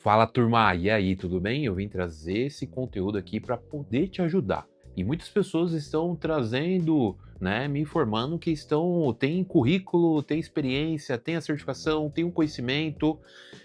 Fala turma, e aí, tudo bem? Eu vim trazer esse conteúdo aqui para poder te ajudar. E muitas pessoas estão trazendo, né, me informando que têm currículo, têm experiência, têm a certificação, têm o conhecimento,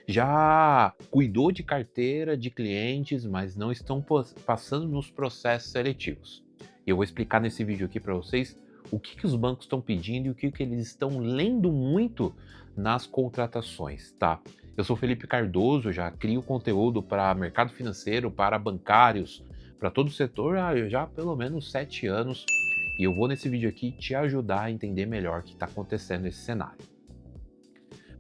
já cuidou de carteira de clientes, mas não estão passando nos processos seletivos. E eu vou explicar nesse vídeo aqui para vocês o que os bancos estão pedindo e o que eles estão lendo muito nas contratações, tá? Eu sou Felipe Cardoso, já crio conteúdo para mercado financeiro, para bancários, para todo o setor já há pelo menos 7 anos. E eu vou nesse vídeo aqui te ajudar a entender melhor o que está acontecendo nesse cenário.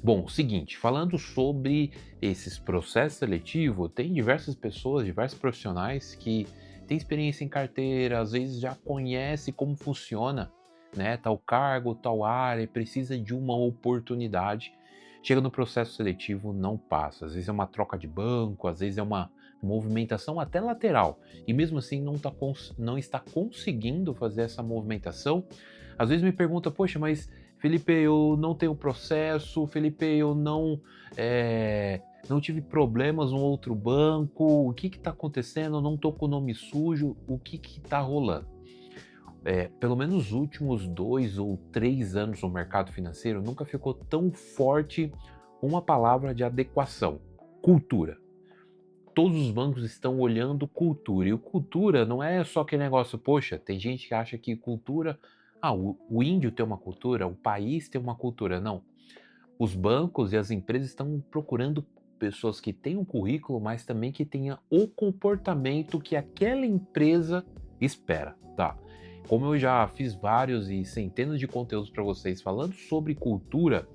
Bom, seguinte, falando sobre esses processos seletivos, tem diversas pessoas, diversos profissionais que têm experiência em carteira, às vezes já conhece como funciona, né, tal cargo, tal área, precisa de uma oportunidade. Chega no processo seletivo, não passa. Às vezes é uma troca de banco, às vezes é uma movimentação até lateral. E mesmo assim não está conseguindo fazer essa movimentação. Às vezes me pergunta, poxa, mas Felipe, eu não tenho processo, Felipe, eu não tive problemas no outro banco, o que está acontecendo? Eu não estou com o nome sujo, o que está rolando? Pelo menos os últimos 2 ou 3 anos no mercado financeiro, nunca ficou tão forte uma palavra de adequação: cultura. Todos os bancos estão olhando cultura, e o cultura não é só aquele negócio, poxa, tem gente que acha que cultura, o índio tem uma cultura, o país tem uma cultura. Não, os bancos e as empresas estão procurando pessoas que tenham um currículo, mas também que tenha o comportamento que aquela empresa espera, tá? Como eu já fiz vários e centenas de conteúdos para vocês falando sobre cultura,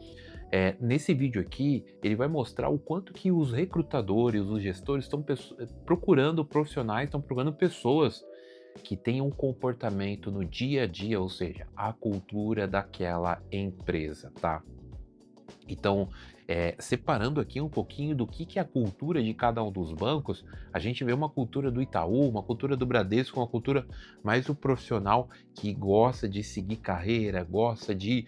nesse vídeo aqui, ele vai mostrar o quanto que os recrutadores, os gestores estão procurando profissionais, estão procurando pessoas que tenham um comportamento no dia a dia, ou seja, a cultura daquela empresa, tá? Então, separando aqui um pouquinho do que é a cultura de cada um dos bancos, a gente vê uma cultura do Itaú, uma cultura do Bradesco, uma cultura mais do profissional que gosta de seguir carreira, gosta de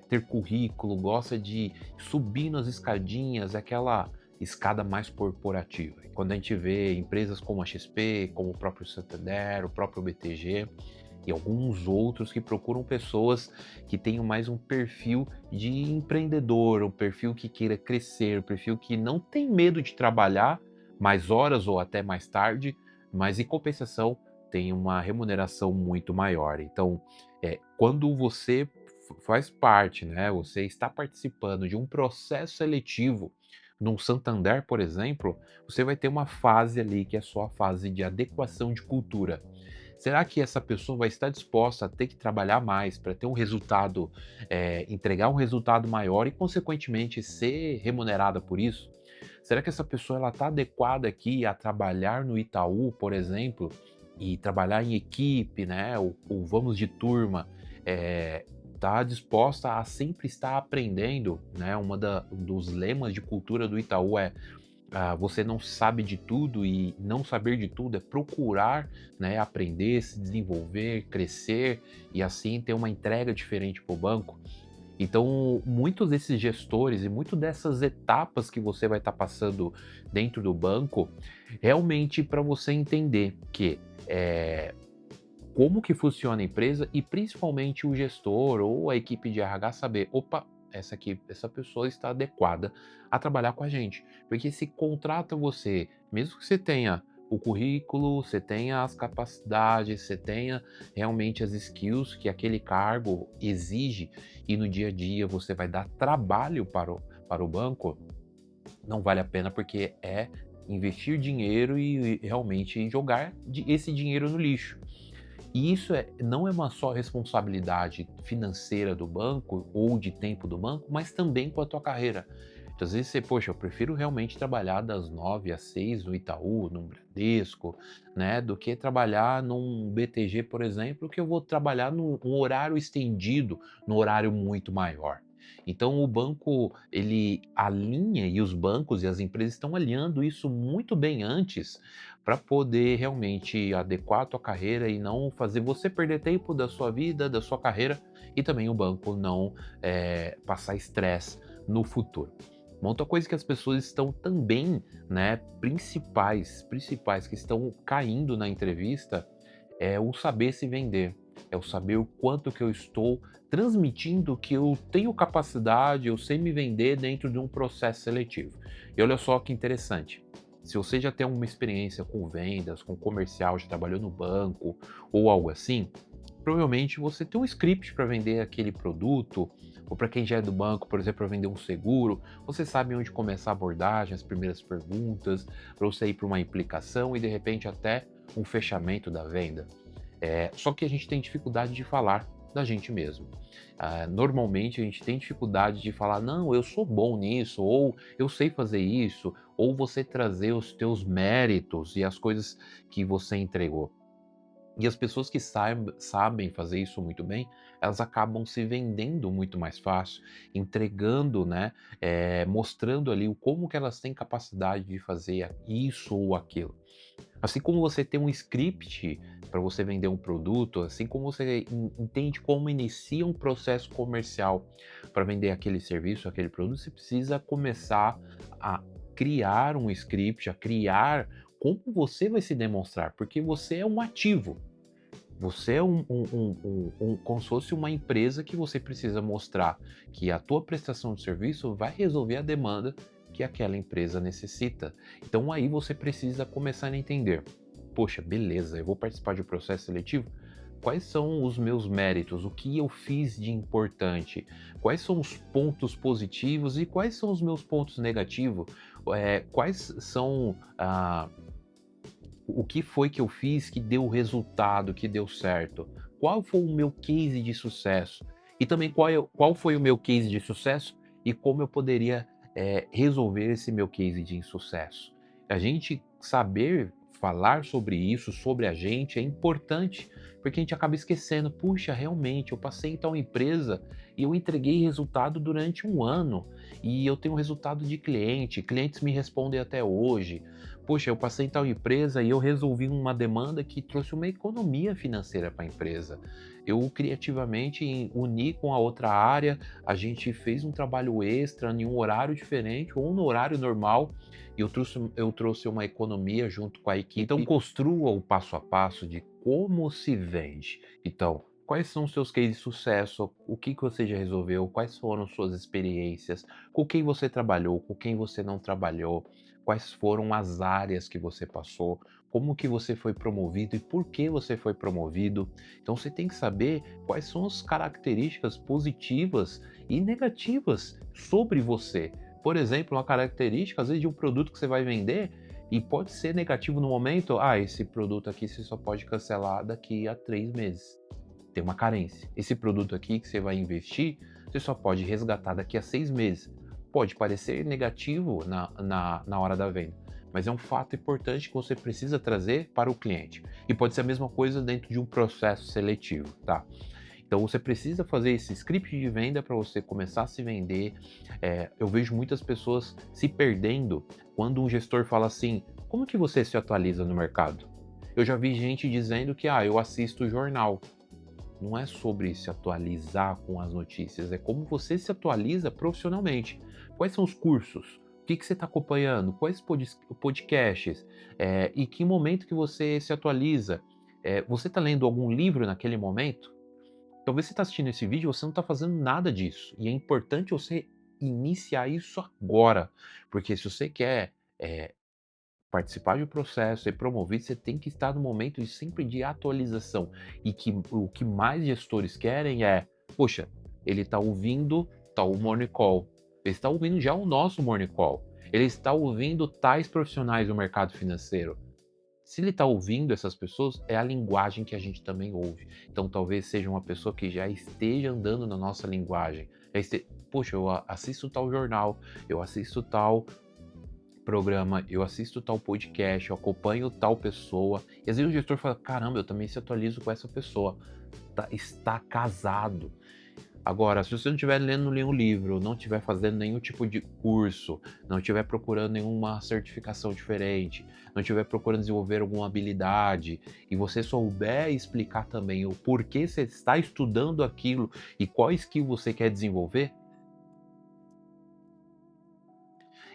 ter currículo, gosta de subir nas escadinhas, aquela escada mais corporativa. E quando a gente vê empresas como a XP, como o próprio Santander, o próprio BTG, e alguns outros que procuram pessoas que tenham mais um perfil de empreendedor, um perfil que queira crescer, um perfil que não tem medo de trabalhar mais horas ou até mais tarde, mas em compensação tem uma remuneração muito maior. Então, quando você faz parte, né, você está participando de um processo seletivo num Santander, por exemplo, você vai ter uma fase ali que é só a fase de adequação de cultura. Será que essa pessoa vai estar disposta a ter que trabalhar mais para ter um resultado, entregar um resultado maior e, consequentemente, ser remunerada por isso? Será que essa pessoa ela está adequada aqui a trabalhar no Itaú, por exemplo, e trabalhar em equipe, né? Ou vamos de turma, está disposta a sempre estar aprendendo, né? Um dos lemas de cultura do Itaú é você não sabe de tudo, e não saber de tudo é procurar, né, aprender, se desenvolver, crescer e assim ter uma entrega diferente para o banco. Então, muitos desses gestores e muito dessas etapas que você vai estar passando dentro do banco, realmente para você entender que como que funciona a empresa e principalmente o gestor ou a equipe de RH saber, opa, essa pessoa está adequada a trabalhar com a gente. Porque se contrata você, mesmo que você tenha o currículo, você tenha as capacidades, você tenha realmente as skills que aquele cargo exige e no dia a dia você vai dar trabalho para o banco, não vale a pena porque é investir dinheiro e realmente jogar esse dinheiro no lixo. E isso não é uma só responsabilidade financeira do banco ou de tempo do banco, mas também com a tua carreira. Então, às vezes você, poxa, eu prefiro realmente trabalhar das 9 às 6 no Itaú, no Bradesco, né, do que trabalhar num BTG, por exemplo, que eu vou trabalhar num horário estendido, num horário muito maior. Então, o banco, ele alinha, e os bancos e as empresas estão alinhando isso muito bem antes para poder realmente adequar a tua carreira e não fazer você perder tempo da sua vida, da sua carreira, e também o banco não passar estresse no futuro. Uma outra coisa que as pessoas estão também, né, principais que estão caindo na entrevista é o saber se vender, é o saber o quanto que eu estou transmitindo que eu tenho capacidade, eu sei me vender dentro de um processo seletivo. E olha só que interessante, se você já tem uma experiência com vendas, com comercial, já trabalhou no banco ou algo assim, provavelmente você tem um script para vender aquele produto, ou para quem já é do banco, por exemplo, para vender um seguro, você sabe onde começar a abordagem, as primeiras perguntas, para você ir para uma implicação e de repente até um fechamento da venda. Só que a gente tem dificuldade de falar da gente mesmo. Normalmente a gente tem dificuldade de falar, não, eu sou bom nisso, ou eu sei fazer isso, ou você trazer os teus méritos e as coisas que você entregou. E as pessoas que sabem fazer isso muito bem, elas acabam se vendendo muito mais fácil, entregando, né, mostrando ali o como que elas têm capacidade de fazer isso ou aquilo. Assim como você tem um script para você vender um produto, assim como você entende como inicia um processo comercial para vender aquele serviço, aquele produto, você precisa começar a criar um script, a criar como você vai se demonstrar, porque você é um ativo. Você é como se fosse uma empresa que você precisa mostrar que a tua prestação de serviço vai resolver a demanda que aquela empresa necessita. Então aí você precisa começar a entender, poxa, beleza, eu vou participar de um processo seletivo, quais são os meus méritos, o que eu fiz de importante, quais são os pontos positivos e quais são os meus pontos negativos, quais são o que foi que eu fiz que deu resultado, que deu certo? Qual foi o meu case de sucesso? E também qual foi o meu case de sucesso e como eu poderia resolver esse meu case de insucesso? A gente saber falar sobre isso, sobre a gente, é importante, porque a gente acaba esquecendo, puxa, realmente, eu passei em tal empresa e eu entreguei resultado durante um ano, e eu tenho resultado de cliente, clientes me respondem até hoje. Poxa, eu passei em tal empresa e eu resolvi uma demanda que trouxe uma economia financeira para a empresa. Eu criativamente uni com a outra área, a gente fez um trabalho extra em um horário diferente ou no horário normal e eu trouxe uma economia junto com a equipe. Então, construa o passo a passo de como se vende. Então, quais são os seus cases de sucesso? O que você já resolveu? Quais foram suas experiências? Com quem você trabalhou? Com quem você não trabalhou? Quais foram as áreas que você passou, como que você foi promovido e por que você foi promovido. Então você tem que saber quais são as características positivas e negativas sobre você. Por exemplo, uma característica, às vezes, de um produto que você vai vender e pode ser negativo no momento. Esse produto aqui você só pode cancelar daqui a 3 meses. Tem uma carência. Esse produto aqui que você vai investir, você só pode resgatar daqui a 6 meses. Pode parecer negativo na hora da venda, mas é um fato importante que você precisa trazer para o cliente. E pode ser a mesma coisa dentro de um processo seletivo, tá? Então você precisa fazer esse script de venda para você começar a se vender. Eu vejo muitas pessoas se perdendo quando um gestor fala assim: como que você se atualiza no mercado? Eu já vi gente dizendo que eu assisto o jornal. Não é sobre se atualizar com as notícias, é como você se atualiza profissionalmente. Quais são os cursos? O que você está acompanhando? Quais podcasts? E que momento que você se atualiza? Você está lendo algum livro naquele momento? Talvez você está assistindo esse vídeo e você não está fazendo nada disso. E é importante você iniciar isso agora. Porque se você quer participar de um processo, ser promovido, você tem que estar no momento sempre de atualização. E que o que mais gestores querem é, poxa, ele está ouvindo tal Morning Call, ele está ouvindo já o nosso Morning Call, ele está ouvindo tais profissionais do mercado financeiro. Se ele está ouvindo essas pessoas, é a linguagem que a gente também ouve. Então talvez seja uma pessoa que já esteja andando na nossa linguagem. Poxa, eu assisto tal jornal, eu assisto tal programa, eu assisto tal podcast, eu acompanho tal pessoa. E às vezes o gestor fala: caramba, eu também se atualizo com essa pessoa. Está casado. Agora, se você não estiver lendo nenhum livro, não estiver fazendo nenhum tipo de curso, não estiver procurando nenhuma certificação diferente, não estiver procurando desenvolver alguma habilidade, e você souber explicar também o porquê você está estudando aquilo e qual skill você quer desenvolver,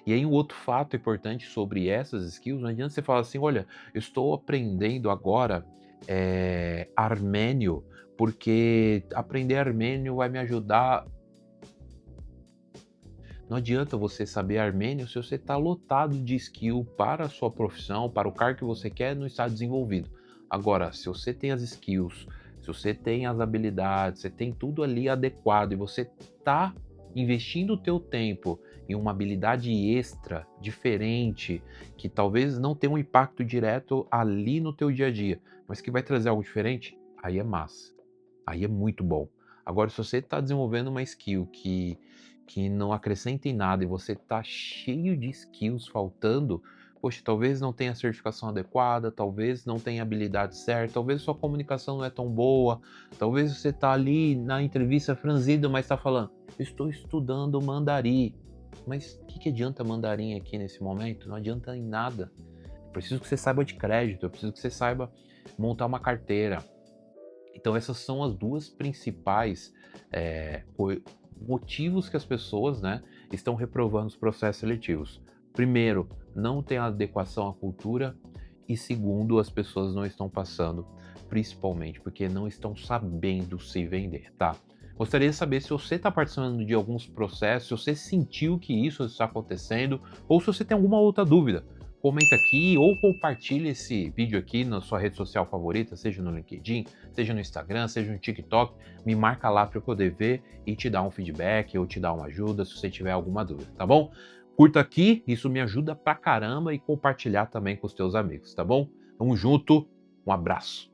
E aí um outro fato importante sobre essas skills, não adianta você falar assim: "Olha, eu estou aprendendo agora, armênio, porque aprender armênio vai me ajudar". Não adianta você saber armênio se você está lotado de skill para a sua profissão, para o cargo que você quer, não está desenvolvido. Agora, se você tem as skills, se você tem as habilidades, você tem tudo ali adequado e você está investindo o teu tempo em uma habilidade extra, diferente, que talvez não tenha um impacto direto ali no teu dia a dia, mas que vai trazer algo diferente, aí é massa. Aí é muito bom. Agora, se você está desenvolvendo uma skill que não acrescenta em nada e você está cheio de skills faltando, poxa, talvez não tenha a certificação adequada, talvez não tenha a habilidade certa, talvez sua comunicação não é tão boa, talvez você está ali na entrevista franzido, mas está falando, eu estou estudando mandarim. Mas o que adianta mandarim aqui nesse momento? Não adianta em nada. Eu preciso que você saiba de crédito, eu preciso que você saiba montar uma carteira. Então essas são as duas principais motivos que as pessoas, né, estão reprovando os processos seletivos. Primeiro, não tem adequação à cultura e segundo, as pessoas não estão passando, principalmente porque não estão sabendo se vender, tá? Gostaria de saber se você está participando de alguns processos, se você sentiu que isso está acontecendo ou se você tem alguma outra dúvida. Comenta aqui ou compartilhe esse vídeo aqui na sua rede social favorita, seja no LinkedIn, seja no Instagram, seja no TikTok. Me marca lá para eu poder ver e te dar um feedback ou te dar uma ajuda se você tiver alguma dúvida, tá bom? Curta aqui, isso me ajuda pra caramba e compartilhar também com os teus amigos, tá bom? Tamo junto, um abraço.